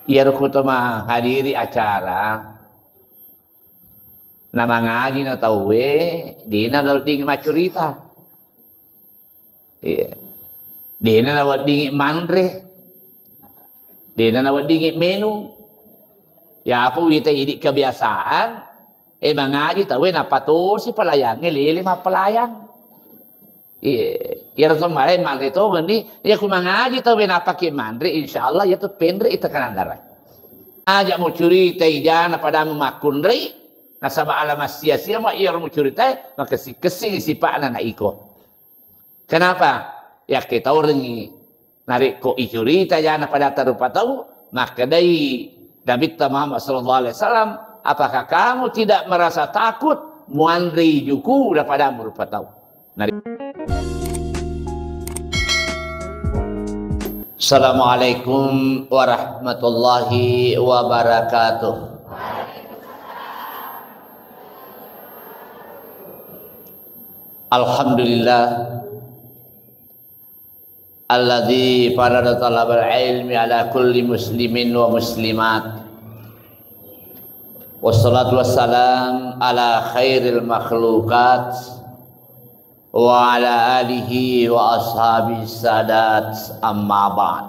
Ia rukutama hadiri acara nama ngaji na tawe di na ding macurita. Iya. Di na ding mandre. Di na ding menu. Ya apa kita ini kebiasaan mengaji tawe na patur si pelayan ngelili mah pelayan. Iya, kemarin mandre itu gini, ya aku mengaji tahu apa pakai mandre, insyaallah ya tuh pendre itu kanan darah. Aja mau curi tejana pada memakun rei, nasabah alamat sia-sia mah ia mau curi teh, maka si kesing si pak anak iko. Kenapa? Ya kita orang narik ko icuri tejana pada tarupa tahu, maka dari Nabi Muhammad SAW, apakah kamu tidak merasa takut muandri juku daripada merupa tahu? Assalamualaikum warahmatullahi wabarakatuh. Alhamdulillah alladzi farada talabal ilmi ala kulli muslimin wa muslimat. Wassalatu wassalam ala khairil makhlukat wa ala alihi wa ashabi sadat, amma ba'd.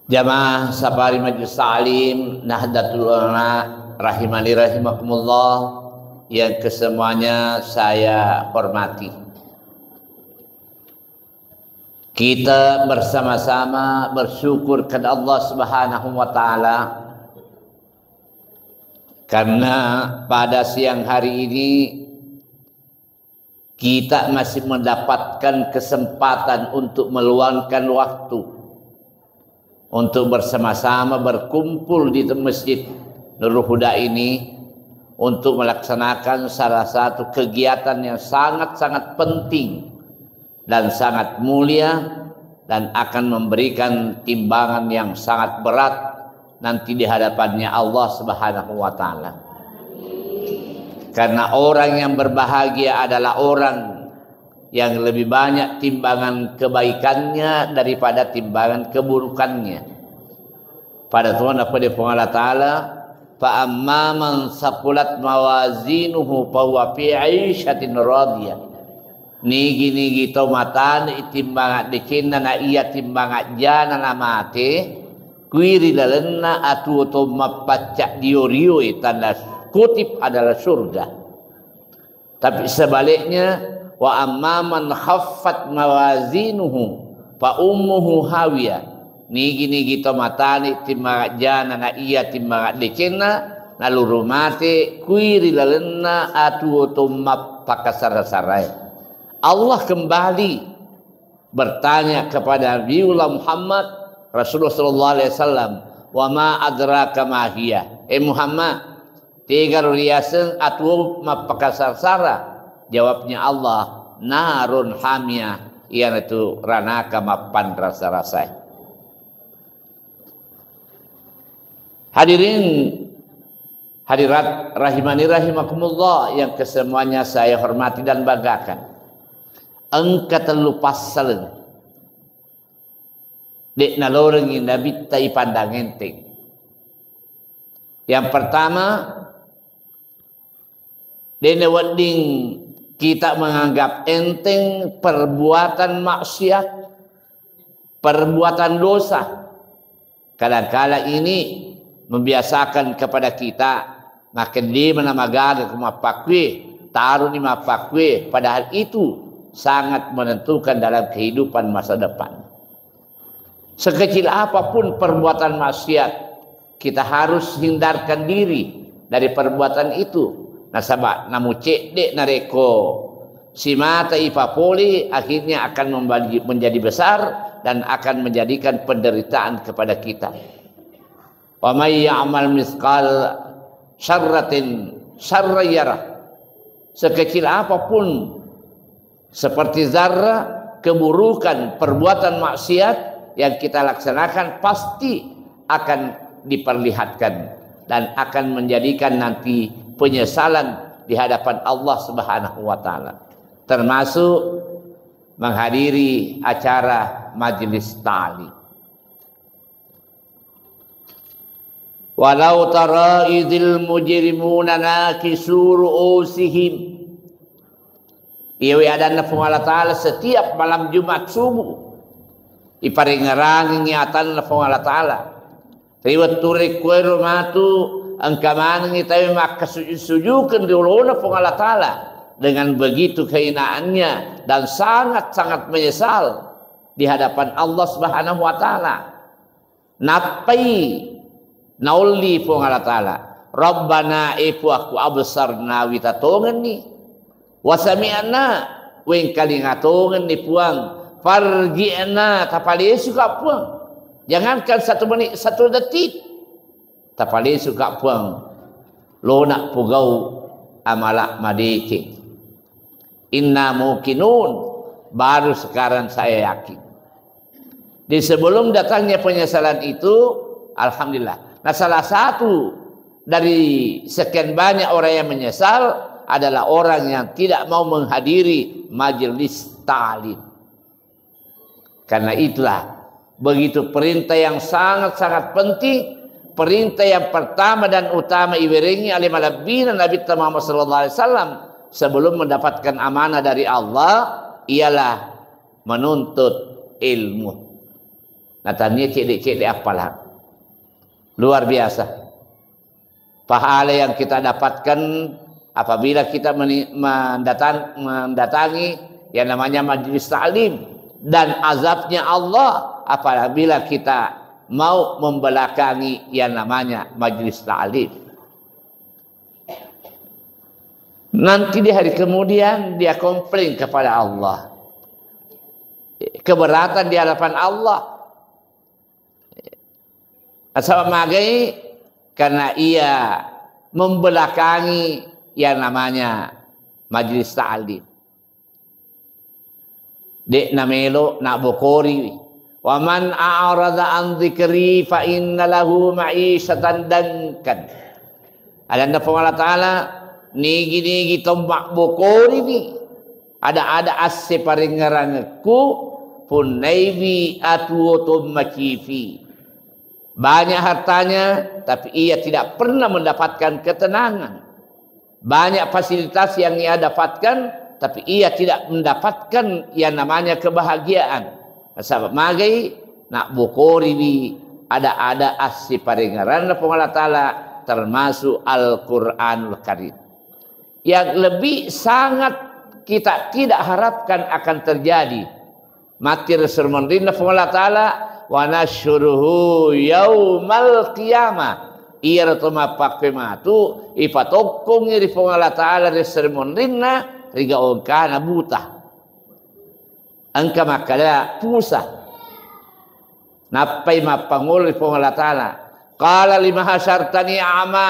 Jamaah Safari Majlis Ta'lim Nahdlatul Ulama rahimani rahimakumullah yang kesemuanya saya hormati. Kita bersama-sama bersyukur kepada Allah Subhanahu wa taala karena pada siang hari ini kita masih mendapatkan kesempatan untuk meluangkan waktu untuk bersama-sama berkumpul di Masjid Nurul Huda ini untuk melaksanakan salah satu kegiatan yang sangat-sangat penting dan sangat mulia dan akan memberikan timbangan yang sangat berat nanti di hadapannya Allah Subhanahu wa taala. Karena orang yang berbahagia adalah orang yang lebih banyak timbangan kebaikannya daripada timbangan keburukannya. Pada Tuhan apa dia Allah Ta'ala, fa amma man saqulat mawazinuhu fa huwa fi 'aisyatin radiyah. Nigi tomatan itimbangan dikinna na iya timbangan jana na mate kuiri lalena atu to mapacak diorio tanda kutip adalah surga. Tapi sebaliknya wa amman khaffat mawazinuhu fa ummuhu hawiya. Nigi tomatani timbangan jana na iya timbangan dikinna lalu rumate kuiri lalena atu to mapakasar-sarai. Allah kembali bertanya kepada Nabiullah Muhammad Rasulullah SAW, wa ma adraka ma hiya. Muhammad, tiga riasan atu mapakasarsara. Jawabnya Allah, narun hamiyah, iyan itu ranaka mapan rasa-rasa. Hadirin hadirat rahimani rahimakumullah yang kesemuanya saya hormati dan banggakan. Engka telu pasal dek nalorengi Nabi tai pandang enteng. Yang pertama, dene wedding kita menganggap enteng perbuatan maksiat, perbuatan dosa. Kadang-kala ini membiasakan kepada kita makin di mana magaga kumapakwe, taruh ni mapakwe, padahal itu sangat menentukan dalam kehidupan masa depan. Sekecil apapun perbuatan maksiat, kita harus hindarkan diri dari perbuatan itu. Nasabah namu cek dek nareko si mata ipapoli akhirnya akan menjadi besar dan akan menjadikan penderitaan kepada kita. Wa may ya'mal misqal syarratin syarra yarah. Sekecil apapun seperti zarah keburukan perbuatan maksiat yang kita laksanakan pasti akan diperlihatkan dan akan menjadikan nanti penyesalan di hadapan Allah Subhanahu wa taala, termasuk menghadiri acara majelis ta'lim. Walau tara idzil mujrimuna nakisu ru'usihim. Ieu adana Allah Ta'ala setiap malam Jumat subuh. Iparingarang ingatan Allah Ta'ala. Riwat turik kue rumatu angkaman ngitawi maka sujud-sujudkan di uluna Allah Ta'ala. Dengan begitu kehinaannya dan sangat-sangat menyesal di hadapan Allah Subhanahu wa Ta'ala. Napai nauli Allah Ta'ala. Rabbana ipu aku absarna witatongan ni. Wasami'na weng kalingatongan ni puang. Farji'na tapali suka puang. Jangankan 1 menit 1 detik. Tapali suka puang. Lona pugau amalak madike. Inna mukinun. Baru sekarang saya yakin. Di sebelum datangnya penyesalan itu, alhamdulillah. Nah, salah satu dari sekian banyak orang yang menyesal adalah orang yang tidak mau menghadiri majelis ta'lim. Karena itulah begitu perintah yang sangat-sangat penting, perintah yang pertama dan utama iwiringi oleh Nabi Muhammad sallallahu alaihi wasallam sebelum mendapatkan amanah dari Allah ialah menuntut ilmu. Nah, tanya cek apalah. Luar biasa. Pahala yang kita dapatkan apabila kita mendatangi yang namanya majelis ta'lim, dan azabnya Allah apabila kita mau membelakangi yang namanya majelis ta'lim. Nanti di hari kemudian dia komplain kepada Allah. Keberatan di hadapan Allah. Asal magai karena ia membelakangi yang namanya majelis ta'lim. Dek namelo nak bokori. Wa man a'rada an dzikri fa inna lahu ma'isyatan dankan. Ada Allah Ta'ala nigi tombak bokori ni. Ada asse paringarangaku pun naibi atuotum makifi. Banyak hartanya tapi ia tidak pernah mendapatkan ketenangan. Banyak fasilitas yang ia dapatkan tapi ia tidak mendapatkan yang namanya kebahagiaan. Sebab magai nak bukori bi ada asli paringaran Allah Ta'ala termasuk Al-Quranul Karim. Yang lebih sangat kita tidak harapkan akan terjadi. Mati Rasulullah Allah Ta'ala wa nasyuruhu yaumal qiyamah. Ia ratuma pakai matu ipatokong iri Allah Ta'ala Rasulullah riga ongkana buta. Angka makala pusat. Napai mapangul ipong Allah Ta'ala. Qala lima hasyartani a'ma.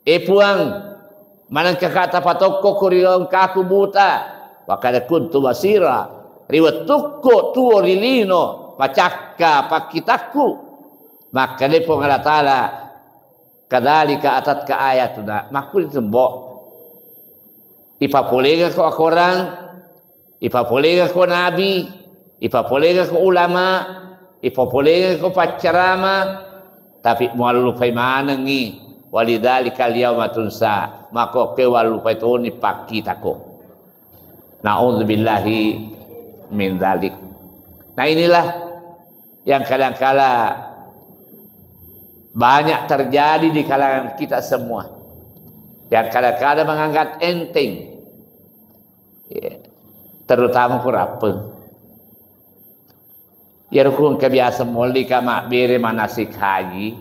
Puang. Manang kakata patokko riga ongkaku buta. Wakada kuntu basira. Riwa tukko tuo rilino. Pacakka pakitaku. Maka ipong Allah Ta'ala. Kadalika atat ka ayatuna. Makul tembok. Ipapulega ko orang, ipapulega ko nabi, ipapulega ko ulama, ipapulega ko pacarama, tapi malulupay manangi walidhalika al-yawma tunsa, mako ke walupay to ni pakita ko. Na'udzubillahi min dzalik. Nah, inilah yang kadang-kala banyak terjadi di kalangan kita semua. Yang kadang-kadang menganggap enteng, terutama kurapeng. Ya rukun kebiasa muli kama bere manasik haji.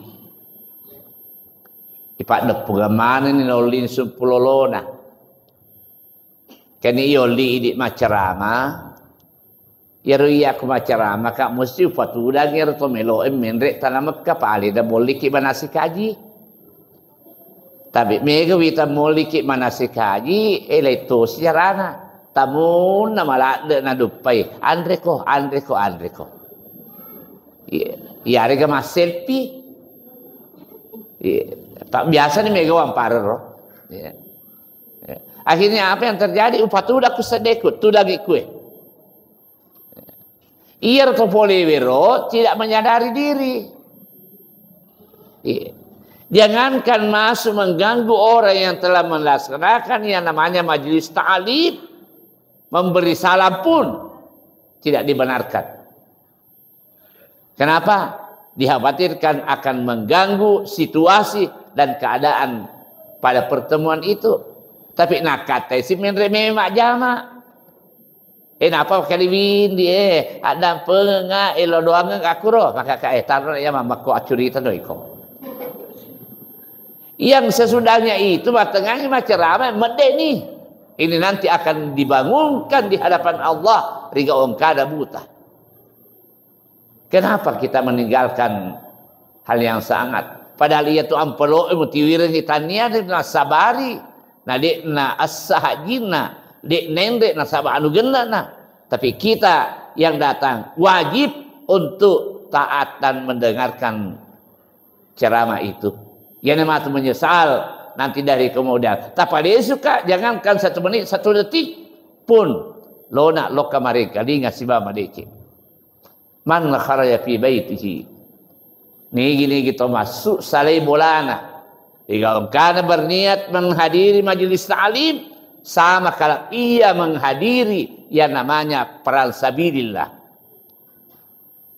Ipak nepugamanan ni nolin sumpulolona. Kani yoli idik macarama. Ya ruya ku macarama kak mesti upatuda ngir to melo menrek tanamak kapali da muli ki manasik haji. Tapi mega wita moliki manasik haji eleto siarana tamun namala de na dupai andre ko ya rega mas selfie tak biasa ni mega wamparo akhirnya apa yang terjadi upatuda ku sedekut tu lagi kue ia to polewero tidak menyadari diri Jangankan masuk mengganggu orang yang telah melaksanakan yang namanya majelis ta'lim, memberi salam pun tidak dibenarkan. Kenapa? Dikhawatirkan akan mengganggu situasi dan keadaan pada pertemuan itu. Tapi nak kata si memak jama. Napa kali windi ada penga elo doang aku roh maka taruh ya mama ko acurita doi ko. Yang sesudahnya itu tengahnya macam ramai medeni. Ini nanti akan dibangunkan di hadapan Allah riga ongkada buta. Kenapa kita meninggalkan hal yang sangat? Padahal ia tu ampelo mutiwiran hitania na sabari, na dek na as-sahajina, dek nendek na sabah anu gendana. Tapi kita yang datang wajib untuk taat dan mendengarkan ceramah itu. Yang namanya menyesal nanti dari kemudian. Tapi dia suka jangankan 1 menit 1 detik pun lona loka mereka linga siba madeke. Man la kharaja fi baitihi. Nigi kita masuk salai bolana. Jika kana berniat menghadiri majelis ta'lim sama kalau ia menghadiri yang namanya perang sabilillah.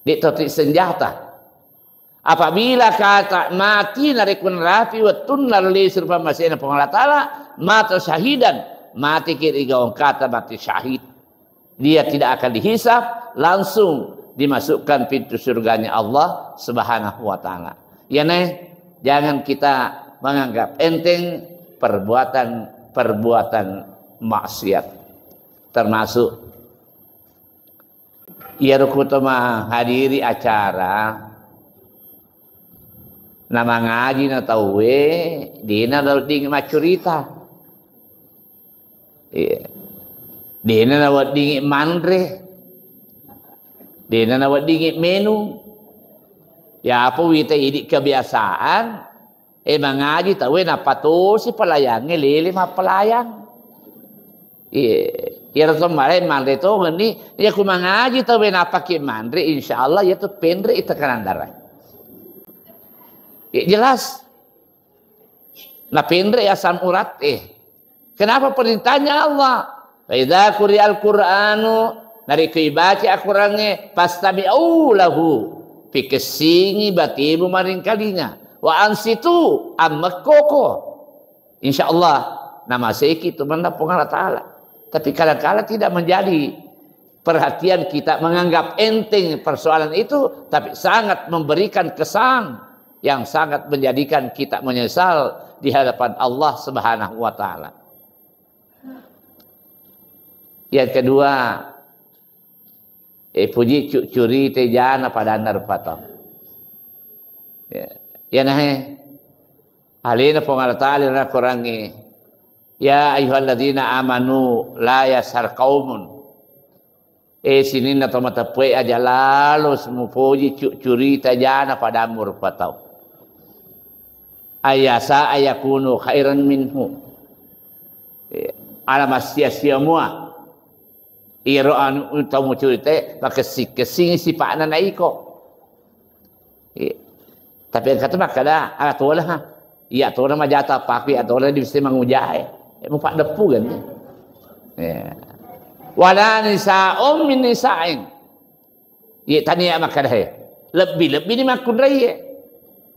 Di totik senjata. Apabila kata mati narikun rafi wa tunnar li surfa masina Allah Ta'ala mata syahidan mati kira orang kata mati syahid, dia tidak akan dihisap, langsung dimasukkan pintu surganya Allah Subhanahu wa Ta'ala. Ya jangan kita menganggap enteng perbuatan maksiat, termasuk ia rukutama hadiri acara nama ngaji na tawe dina ding macurita dina na wading mandre dina na wading menu ya apa wita idik kebiasaan mengaji tawe na pato si pelayang lele ma pelayang ya kemarin mandre to ni ya ku mengaji tawe na pakai mandre insyaallah ya tu pendre tekanan darah. Jelas. Nah pendre asam urat Kenapa perintahnya Allah? Idza quri'al Qur'anu dari dibaca Al-Qur'annya fastabi'u lahu pikesingi batimu maring kalinya wa ansitu ammakoko. Insyaallah nama seiki itu mendapung Allah Ta'ala. Tapi kadang-kadang tidak menjadi perhatian kita menganggap enteng persoalan itu, tapi sangat memberikan kesan yang sangat menjadikan kita menyesal di hadapan Allah Subhanahu wa Ta'ala. Yang kedua, puji curi tejana pada narpata. Ya nahe alina pengal ta'ala na kurangi ya ayyuhalladzina amanu la yashar qaumun sini na tomatapwe aja lalu semupuji curi tejana pada murpatau ayasa ayakunu khairan minhu ala sia-sia mua iro anu utamu curite kesing sipana naiko tapi yang kata makada atolah iya atolah majata papi atolah di bisa mangujai mau pak depu kan wala nisa'um min nisa'in ya tania makada lebih ni makun raya.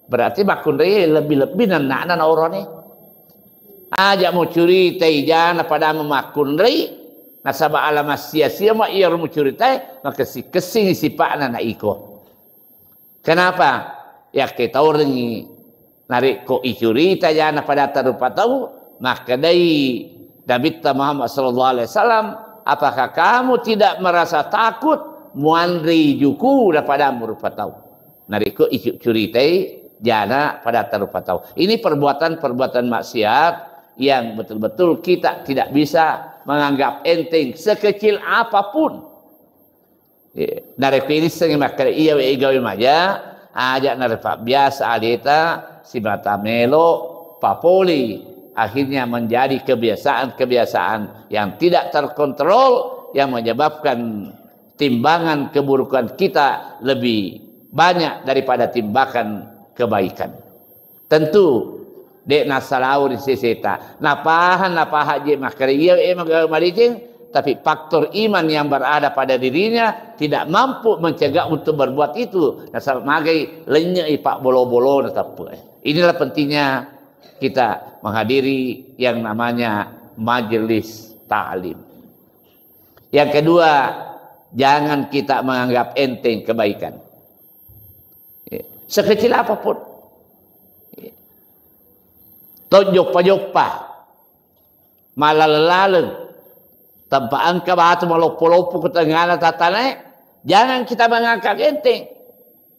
Berarti makun raya lebih-lebih nak orang ni. Ajak mau curi tejana pada memakun raya. Nasabah alamat sia-sia mak ia mau curi teh maka si kesing sifat nak iko. Kenapa? Ya kita orang ni narik ko icuri tejana pada tarupa tahu maka dari Nabi Muhammad sallallahu alaihi wasallam, apakah kamu tidak merasa takut muandri juku daripada merupa tahu? Narik ko icuri teh jana pada tarupa tahu. Ini perbuatan maksiat yang betul-betul kita tidak bisa menganggap enteng sekecil apapun. Dari ini sering makan iya igawi maja ajak narfa biasa alita si mata melo papoli akhirnya menjadi kebiasaan yang tidak terkontrol yang menyebabkan timbangan keburukan kita lebih banyak daripada timbangan kebaikan. Tentu dek nasalau di seseta. Napahan je makar ia maricing, tapi faktor iman yang berada pada dirinya tidak mampu mencegah untuk berbuat itu. Nasab magai lenyai pak bolo-bolo tetap. Inilah pentingnya kita menghadiri yang namanya majelis ta'lim. Yang kedua, jangan kita menganggap enteng kebaikan. Sekecil apapun. Tojok-pajokpa, malalalalan, tempaan ka batu malopo-lopo ke tengah tatane, jangan kita menganggap enteng.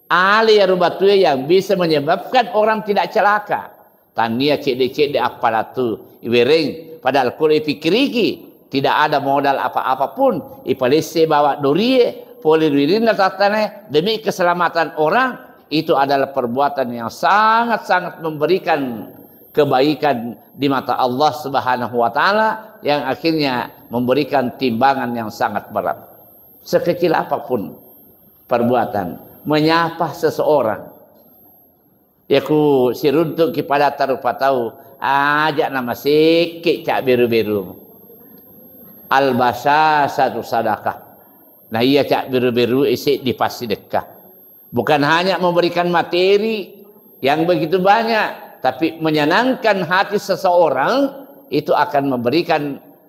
Ali arubatu yang bisa menyebabkan orang tidak celaka. Tania cek-cek apa tu iwereng padahal kul fikiriki tidak ada modal apa-apa pun. Ipalese bawa dorie, polirurin tatane demi keselamatan orang, itu adalah perbuatan yang sangat-sangat memberikan kebaikan di mata Allah Subhanahu wa taala yang akhirnya memberikan timbangan yang sangat berat. Sekecil apapun perbuatan menyapa seseorang. Yaku siruntuk kepada tarupa tahu ajak nama sikit cak biru-biru. Albasa satu sadakah. Nah iya cak biru-biru isi dipasti dekah. Bukan hanya memberikan materi yang begitu banyak, tapi menyenangkan hati seseorang itu akan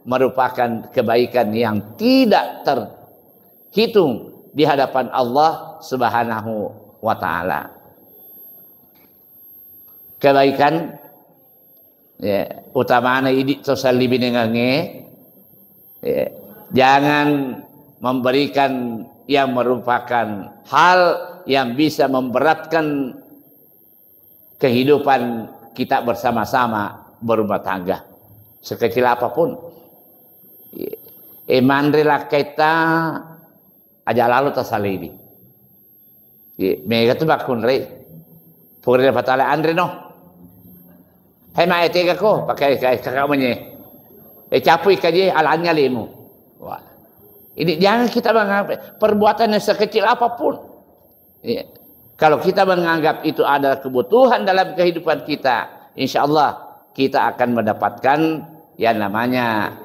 merupakan kebaikan yang tidak terhitung di hadapan Allah Subhanahu wa taala. Kebaikan ya, utamanya ini sosial libinengange ya, jangan memberikan yang merupakan hal yang bisa memberatkan kehidupan kita bersama-sama berumah tangga sekecil apapun. Emandrela kita aja lalu tasalibi. Mega tu bakun re. Puri dapat ala Andre no. Hai mai tega ko pakai kakak menye. Capui kaje alanya lemu. Wah. Ini jangan kita menganggap perbuatan yang sekecil apapun. Ya. Kalau kita menganggap itu adalah kebutuhan dalam kehidupan kita, insya Allah kita akan mendapatkan yang namanya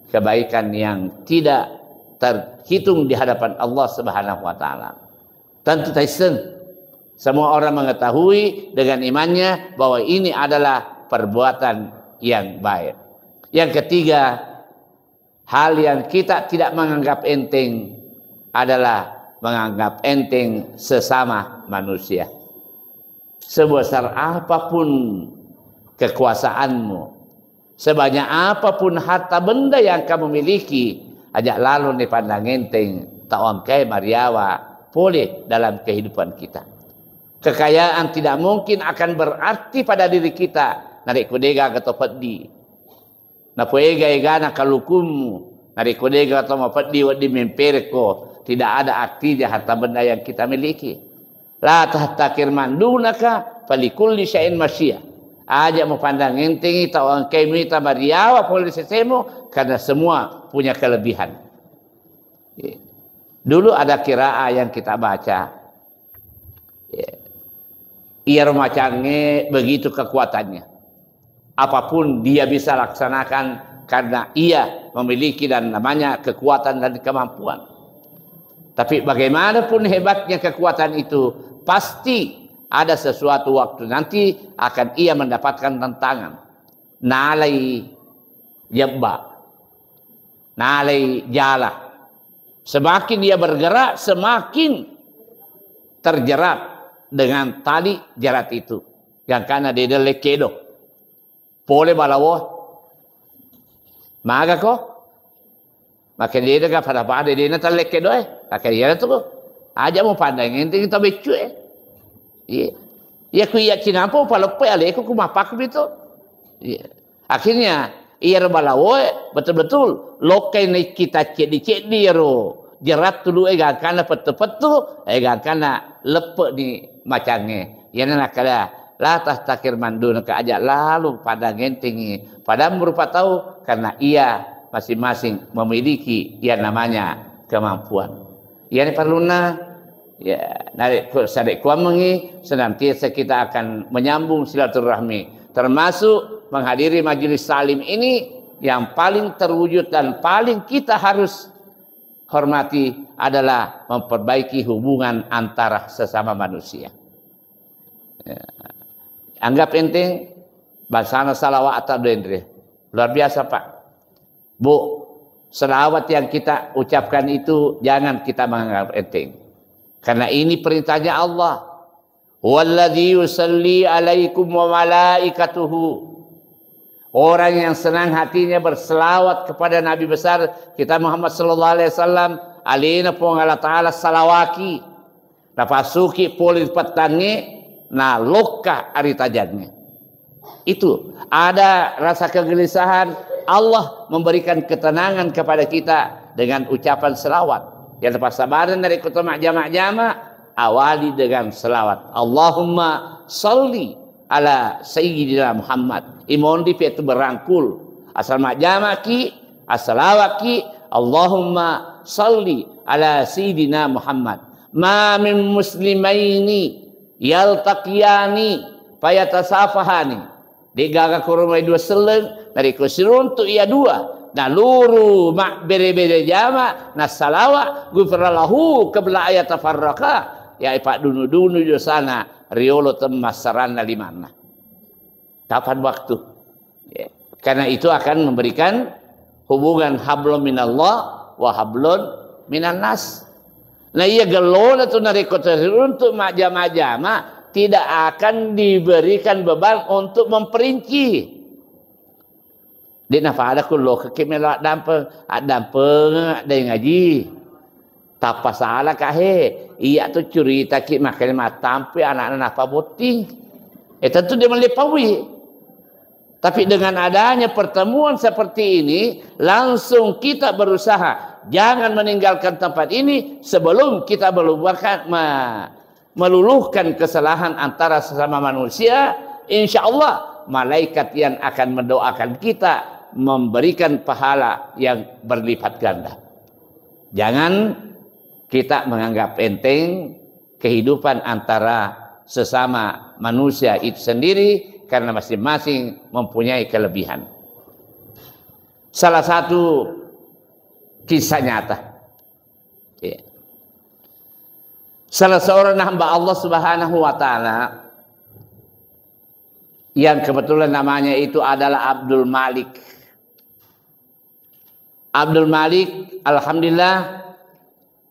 kebaikan yang tidak terhitung di hadapan Allah Subhanahu wa taala. Tentu Tyson, semua orang mengetahui dengan imannya bahwa ini adalah perbuatan yang baik. Yang ketiga, hal yang kita tidak menganggap enteng adalah menganggap enteng sesama manusia. Sebesar apapun kekuasaanmu, sebanyak apapun harta benda yang kamu miliki, ajak lalu dipandang enteng, taongkai mariawa, boleh dalam kehidupan kita. Kekayaan tidak mungkin akan berarti pada diri kita. Narik kudega ke topat di. Napoega egana kalukumu. Narik kudega atau mapadi wadi memperko. Tidak ada artinya harta benda yang kita miliki. La tahtakir mandunaka falikulli syai'in masyia. Aja mau pandang enteng tawang kemi tabariawa polisi semo karena semua punya kelebihan. Dulu ada qiraah yang kita baca. Ia macamnya begitu kekuatannya. Apapun dia bisa laksanakan karena ia memiliki dan namanya kekuatan dan kemampuan. Tapi bagaimanapun hebatnya kekuatan itu, pasti ada sesuatu waktu nanti akan ia mendapatkan tantangan. Nalai yabba, nalai jala. Semakin dia bergerak, semakin terjerat dengan tali jerat itu. Yang karena dia lekedo. Pole balawo. Maga ko. Maka dia dah pada dia nak lekedo Maka dia tu aja mau pandang enteng kita becu Iya. Ya ku iya kinampo palope ale ku mapak gitu. Iya. Akhirnya ia balawo betul-betul lokai ni kita cek di ro. Jerat tulu ega kana petu-petu ega kana lepe ni macangnya. Yana nak kala la tahtakir mandun ka aja lalu pandang enteng pada merupa tahu karena ia masing-masing memiliki yang namanya kemampuan. Yang perluna Ya, narik sadik kuamangi senantiasa kita akan menyambung silaturahmi, termasuk menghadiri majelis salim ini yang paling terwujud dan paling kita harus hormati adalah memperbaiki hubungan antara sesama manusia. Ya. Anggap enteng bahasa salawat atau dendre. Luar biasa Pak. Bu, selawat yang kita ucapkan itu jangan kita menganggap enteng. Karena ini perintahnya Allah. Walladzi yusalli alaikum wa malaikatuhu. Orang yang senang hatinya berselawat kepada Nabi besar kita Muhammad sallallahu alaihi wasallam, alina pun Allah taala salawaki. Napasuki polis petangi na lokah ari tajadnya. Itu ada rasa kegelisahan, Allah memberikan ketenangan kepada kita dengan ucapan selawat. Yang lepas sabaran dari kutama jamak-jamak, awali dengan selawat. Allahumma salli ala sayyidina Muhammad. Imondi itu berangkul. Asal majamaki, asalawaki, Allahumma salli ala sayyidina Muhammad. Ma min muslimaini yaltaqiyani fayatasafahani. Digaga kurumai dua seleng dari kusiruntu ia dua. Nah luru mak bere-bere jama nah salawat gufralahu qabla ayat tafarraqa ya pak dunu-dunu di sana riolo temasarana limana. Kapan waktu? Ya. Karena itu akan memberikan hubungan hablum minallah wa hablun minan nas. Nah iya gelona tu narikota untuk mak jama-jama tidak akan diberikan beban untuk memperinci. Dia nafa ada kulo kekemelak dampeng, ada ngaji. Tak pasalah kahe. Iya tu cerita ki makan matampe anak-anak nafa boting. Tentu dia melepawi. Tapi dengan adanya pertemuan seperti ini, langsung kita berusaha jangan meninggalkan tempat ini sebelum kita meluluhkan kesalahan antara sesama manusia. Insya Allah malaikat yang akan mendoakan kita memberikan pahala yang berlipat ganda. Jangan kita menganggap enteng kehidupan antara sesama manusia itu sendiri karena masing-masing mempunyai kelebihan. Salah satu kisah nyata. Ya. Salah seorang hamba Allah Subhanahu wa taala yang kebetulan namanya itu adalah Abdul Malik. Abdul Malik, alhamdulillah,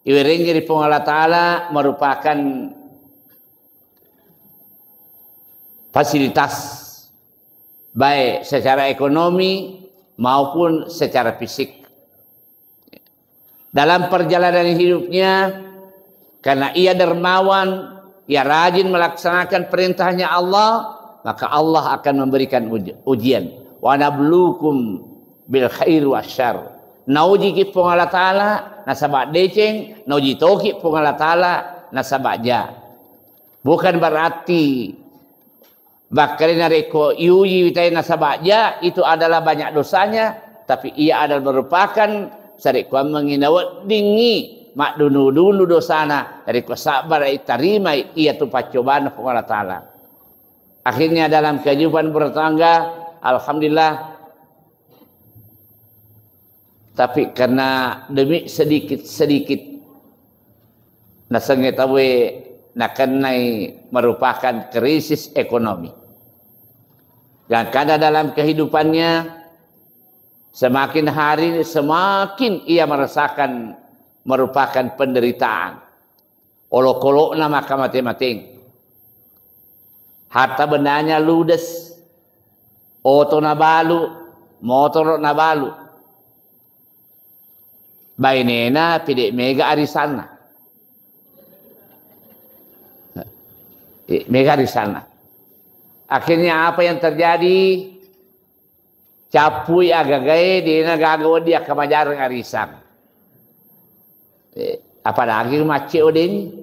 iwiringi di Allah Ta'ala merupakan fasilitas baik secara ekonomi maupun secara fisik. Dalam perjalanan hidupnya, karena ia dermawan, ia rajin melaksanakan perintahnya Allah, maka Allah akan memberikan ujian. Wa nabluukum bil khair wasyarr. Nauji ki pung Allah Ta'ala nasabak deceng, nauji toki pung Allah Ta'ala nasabak ja. Bukan berarti bakarina reko yuyi witai nasabak ja itu adalah banyak dosanya, tapi ia adalah merupakan sarikwa menginawat dingi mak dunu-dunu dosana dari sabar terima ia tu pacobaan pung Allah Ta'ala. Akhirnya dalam kehidupan bertangga, alhamdulillah. Tapi karena demi sedikit nasangetawe nakanai merupakan krisis ekonomi. Dan karena dalam kehidupannya semakin hari semakin ia merasakan merupakan penderitaan. Olok-olok nama mati-mating. Harta bendanya ludes. Oto nabalu, motor nabalu. Bainena pidik mega arisana. Mega arisana. Akhirnya apa yang terjadi? Capui agagai dina gagawa dia kemajarang arisan. Apalagi macet odin.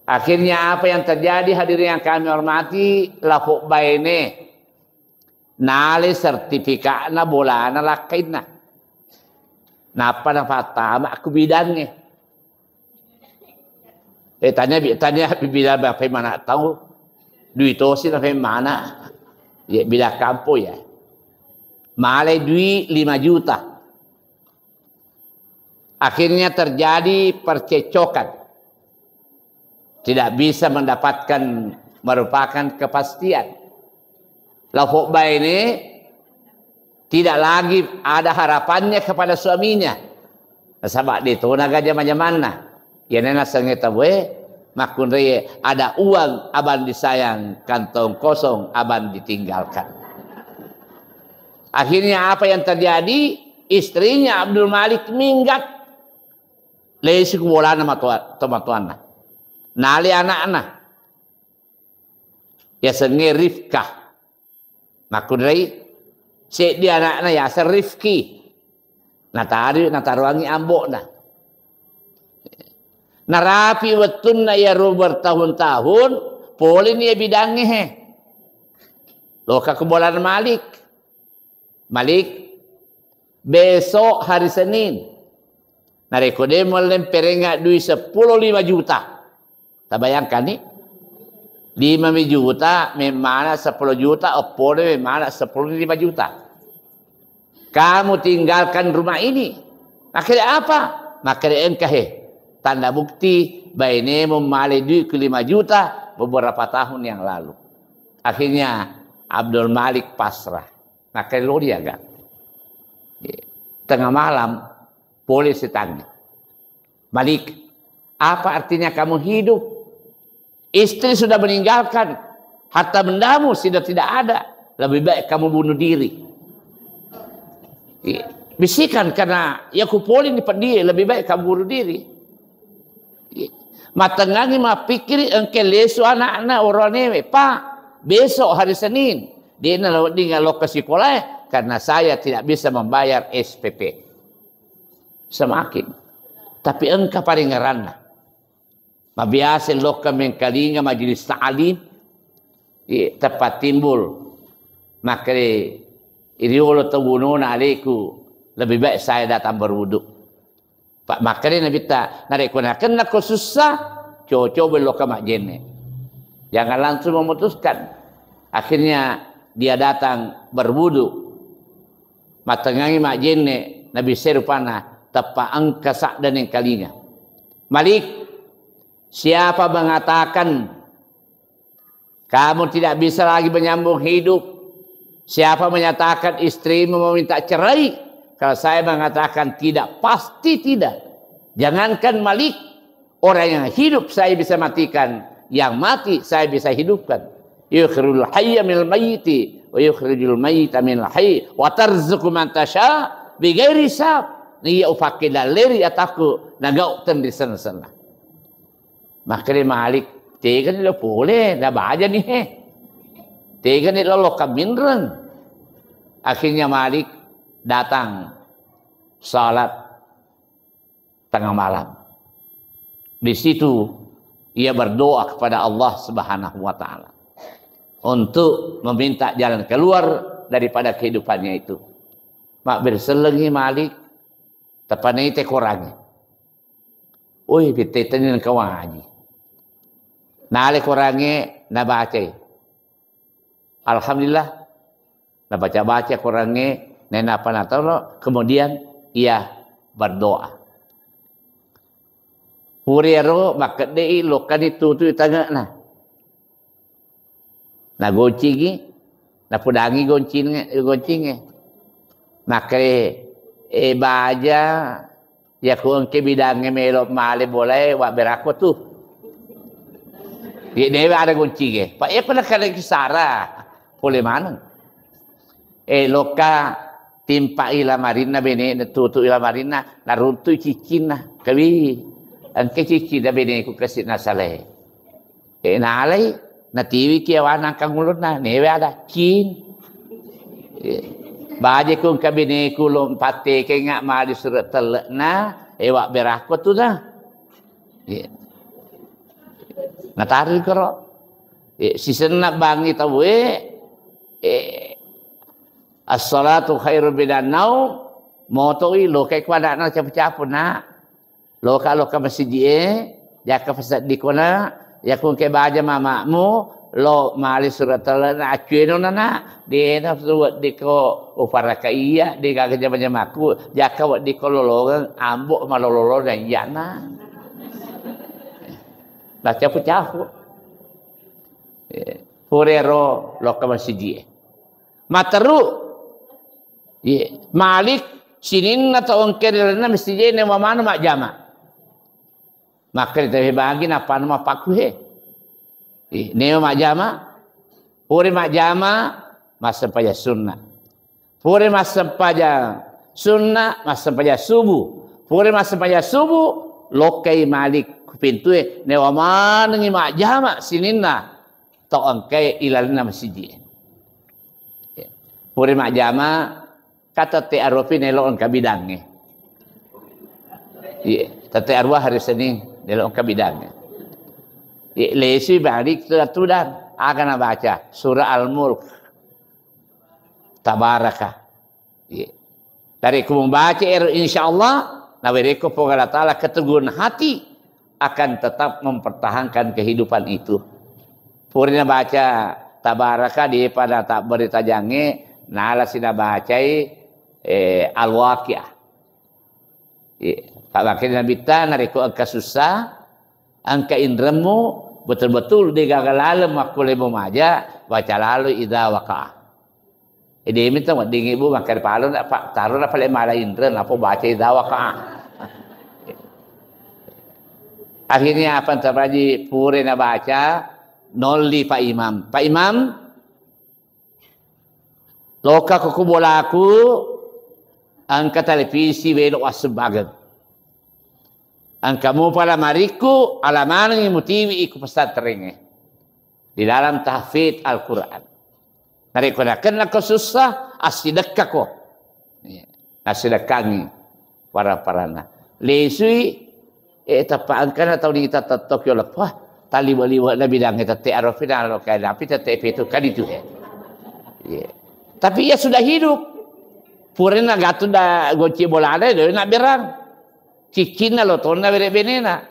Akhirnya apa yang terjadi hadirin yang kami hormati, lapuk baine nale sertifikatna bolana lakainna. Napa na patama aku bidangnya. Tanya bila bagaimana tahu duit tosi na mana ya bila kampo ya malai duit 5 juta. Akhirnya terjadi percecokan, tidak bisa mendapatkan merupakan kepastian. Lafok bayi ini tidak lagi ada harapannya kepada suaminya. Sabak itu naga zaman-zaman ya nena sengeta we makun reye ada uang aban disayang, kantong kosong aban ditinggalkan. Akhirnya apa yang terjadi? Istrinya Abdul Malik minggat. Lesi kubola nama tuan-tuan. Nali anak-anak. Ya senge Rifkah. Makun reye si dia anak-anak ya serifki. Nataruangi ambok na. Narapi wetun na ya bertahun-tahun, poli niya bidangnya he. Loka kebolan Malik. Besok hari Senin. Narekode melemperenga duit 15 juta. Tak bayangkan nih. 5 juta, memana 10 juta, opole memana 15 juta. Kamu tinggalkan rumah ini. Akhirnya apa? Akhirnya engkahe. Tanda bukti baine memalai duit ke 5 juta beberapa tahun yang lalu. Akhirnya Abdul Malik pasrah. Maka lo dia kan. Tengah malam polisi tanya. Malik, apa artinya kamu hidup? Istri sudah meninggalkan. Harta bendamu sudah tidak ada. Lebih baik kamu bunuh diri. Bisikan karena ya kupoli di dia lebih baik kamu bunuh diri. Matengangi pikir engke lesu anak-anak orang newe. Pak, besok hari Senin dia tinggal lokasi sekolah karena saya tidak bisa membayar SPP. Semakin. Tapi engkau paling ngerana. Mabiasa lokal mengkalinga majelis ta'lim tepat timbul. Maka iriolo tawununa aleku lebih baik saya datang berwudu. Pak makanya Nabi tak narekunakan nak susah coba loka mak jene. Jangan langsung memutuskan. Akhirnya dia datang berwudu. Matengangi mak jene Nabi serupana tepa angka sak dan yang kalinya. Malik, siapa mengatakan kamu tidak bisa lagi menyambung hidup? Siapa menyatakan istrimu meminta cerai? Kalau saya mengatakan tidak, pasti tidak. Jangankan Malik, orang yang hidup saya bisa matikan, yang mati saya bisa hidupkan. Yukhrijul hayya minal mayyiti wa yukhrijul mayyita minal hayy wa tarzuqu man tasha bighairi hisab. Ni ufakila leri ataku nagau ten di sana-sana. Makanya Malik, tega ni lo boleh, dah baca ni he. Tega ni lo kaminran. Akhirnya Malik datang salat tengah malam. Di situ ia berdoa kepada Allah Subhanahu wa taala untuk meminta jalan keluar daripada kehidupannya itu. Mak berselengi Malik tepanai te korangi. Oi bitetenin kawaji. Nale korangi na baca. Alhamdulillah na baca-baca korangi nena panatolo, kemudian ia berdoa. Huriero makadei lokan itu tu tanga na. Na goncingi, na pudangi goncinge. Makre baja ya kuang ke bidangnya melok male boleh wa berako tu. Dia ada goncinge. Pak ya pernah kali kisara. Boleh mana? Loka timpa ila marina bene tutu ila marina naruntu cicina kawi anke cicina bene ku kasih nasale nalai na tiwi kiawana kangulun na newe ada cin baje ku kabine ku lompate ke ngak mali surat telek na ewak berako tu dah na tarik karo sisen nak bangi tawe as-salatu khairu minan naum motoi lo kai kwa na capu-capu na loka masjid jaka fasad dikona yakun ke baja mamakmu lo mali surat talana acueno nana de na surat diko uparaka iya de ka kerja maku jaka wat diko lolongan ambok malololo dan yana baca pucahu Purero loka masjid materu ye malik sinin atau ongkerna masjid ne mamana mak jama maka kita bagi napa nama pakuhe ne mak jama pure mak jama masa paja sunnah pure masa paja sunnah masa paja subuh pure masa paja subuh lokai malik pintu ne mamana ngi mak jama sininna to angkai ilalna masjid pure mak jama kata te arofi nelon ka bidangnya tete arwah hari Senin nelon ka bidangnya lesi balik tudan akan baca surah Al-Mulk tabaraka dari ku membaca insyaallah nawireko pogala taala keteguhan hati akan tetap mempertahankan kehidupan itu. Purina baca tabaraka di pada tak berita jange nala sina bacai al-waqiah. Pak Bakir Nabi ta nariko angka susah angka indramu betul-betul digagalalem aku lebo maja baca lalu idza waqa'ah. Ide minta wat dingi bu makar palon pak taruh apa le mala indra apa baca idza waqa'ah. Akhirnya apa terjadi purina baca nolli Pak Imam. Pak Imam, loka kukubolaku angka televisi welok wasebagan. Angkamu pada mariku alaman yang mutiwi iku pesantrennya di dalam tahfidz Al-Quran. Nari konakan ko susah asidakka ko. Asidakangi para parana. Lesui tapaan kana tahu kita tatok yo lepas. Tali wali wala bidang kita te arafina lo kai tapi te itu kan itu tapi ia sudah hidup purena gatu da goci bola ada dia nak berang cicina lo tonna bere benena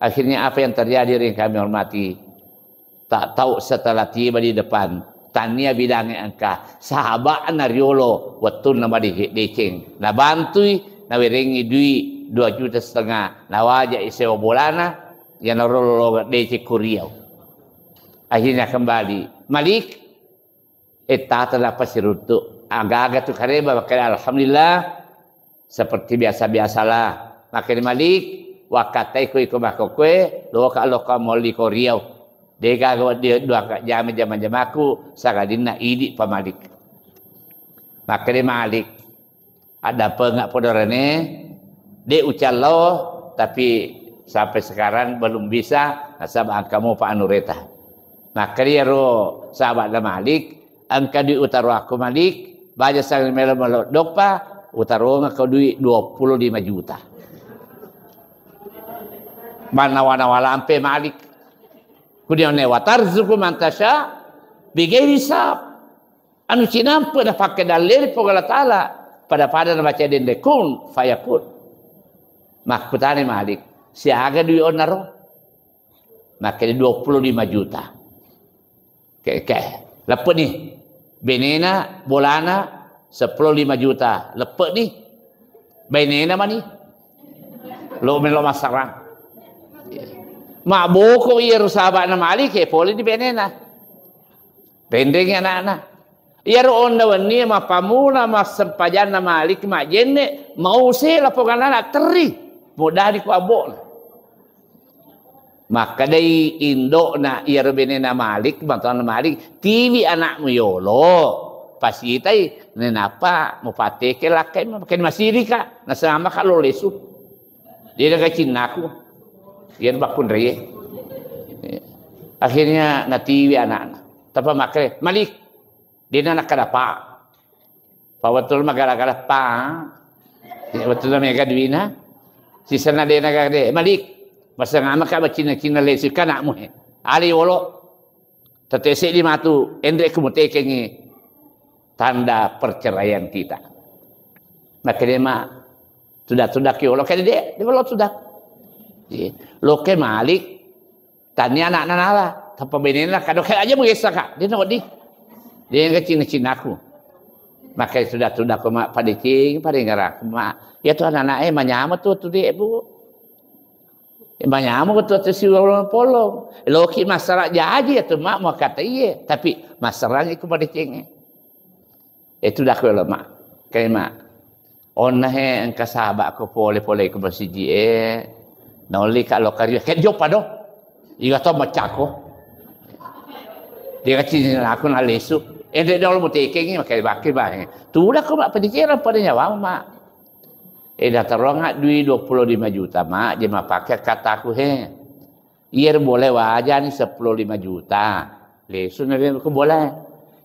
akhirnya apa yang terjadi yang kami hormati tak tahu setelah tiba di depan tania bidangnya angka sahabat nariolo watun nama deceng na bantui na werengi dui 2,5 juta na wajah isewa bolana yang narolo DC Kuriau. Akhirnya kembali Malik telah pasirutu agak-agak tu kareba makanya alhamdulillah seperti biasa-biasalah makanya Malik wakatai ku iku makokwe loka moli Kuriau dega dia dua jam aku sagadina idi pamalik makanya Malik ada pengak podorane de ucallo tapi sampai sekarang belum bisa nasabah kamu Pak Anureta. Nah kalian sahabat Malik angka di utara aku Malik baca sang melo dopa utara kau duit 25 juta. Mana wana walampe Malik. Kudian ne watarzuku mantasya bigay hisab. Anu cinampu na pakai dalil pogala taala pada baca dendekun fayakun. Makutane Malik siaga duit onaro makanya 25 juta lepet nih benena bolana 15 juta lepet nih benena mana nih lo melo masarang mak boko iya sahabat nama Ali ke poli di benena pendengnya anak-anak iya onda wani ma pamula ma sempajan nama Ali mak jenne mau sela pogana teri mudah di ku abok maka dari indok na iya benena Malik bantuan Malik TV anakmu yolo pasti tai nenapa mau pateke lakai makin masih dika nasama kalau lesu dia dah cinaku dia bakun reye akhirnya na TV anak tapi makai Malik dia nak kada pa betul magara-gara pa betul mega duina sisa na dia nak Malik masa ngama ka Cina lesi kana mu ali wolo tetese di matu endre kumuteke ngi tanda perceraian kita maka dia mah sudah ki wolo kan dia wolo sudah Lo ke Malik tanya anak nala tanpa benela kado kayak aja mengisah kak dia nak di dia yang Cina aku maka sudah aku mak padicing pada ngarak mak ya tu anak-anak manyama tu dia bu manyama tu si orang polong lo ki masalah jadi tu mak mau kata iya tapi masalahnya itu padicing itu dah kalau mak kayak mak ona he engka sahabat ko pole ko bersiji noli kalau karya ket jopa do iga to macako dia kacin aku na lesu dia dolo mo tekeng makai bakir bah tu dah ko mak pedikiran pada nyawa mak dah teronga duit 25 juta mak dia mak pakai kataku ier boleh wajar ni 15 juta lesu na ko boleh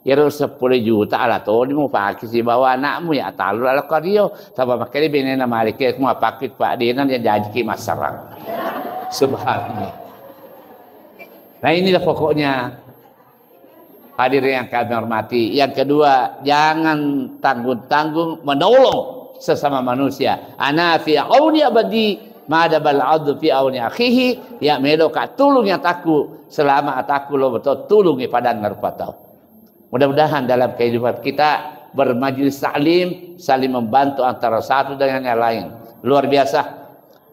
ya 10 juta ala to di mo pakai si bawa anakmu ya talur ala karyo sama makanya benena malik ke mau pakai pak dinan yang jadi ki masarang subhanallah. Nah inilah pokoknya hadirin yang kami hormati. Yang kedua, jangan tanggung-tanggung menolong sesama manusia. Ana fi auni abadi madabal adu fi auni akhihi ya melo ka tulung yang taku selama ataku lo betul tulungi padan ngarpatau. Mudah-mudahan dalam kehidupan kita bermajelis taklim saling membantu antara satu dengan yang lain. Luar biasa.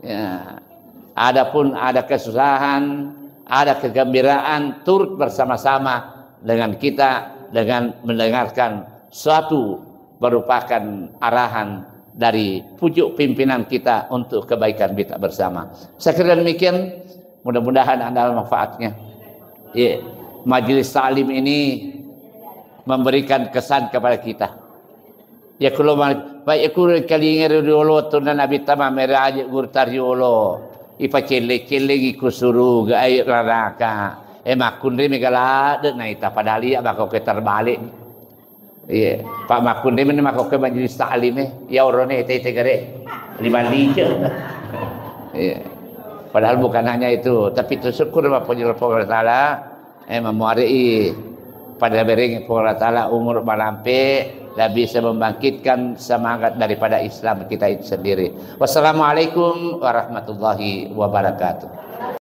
Ya. Adapun ada kesusahan, ada kegembiraan turut bersama-sama dengan kita dengan mendengarkan suatu merupakan arahan dari pucuk pimpinan kita untuk kebaikan kita bersama. Saya kira demikian, mudah-mudahan ada manfaatnya. Ya, majelis taklim ini memberikan kesan kepada kita. Ya kalau baik aku kali ngeriolo tunan Nabi tamam meraja gurtariolo ipa cele-cele iku suruh gai raraka makun ri megala de naita padali bakau ke terbalik. Iya, Pak Makun ri men makau ke majelis taklim ya orone tete gare libali je. Iya. Padahal bukan hanya itu, tapi tersyukur Bapak Allah Taala memuarai pada bering Allah Taala umur malampe dan bisa membangkitkan semangat daripada Islam kita itu sendiri. Wassalamualaikum warahmatullahi wabarakatuh.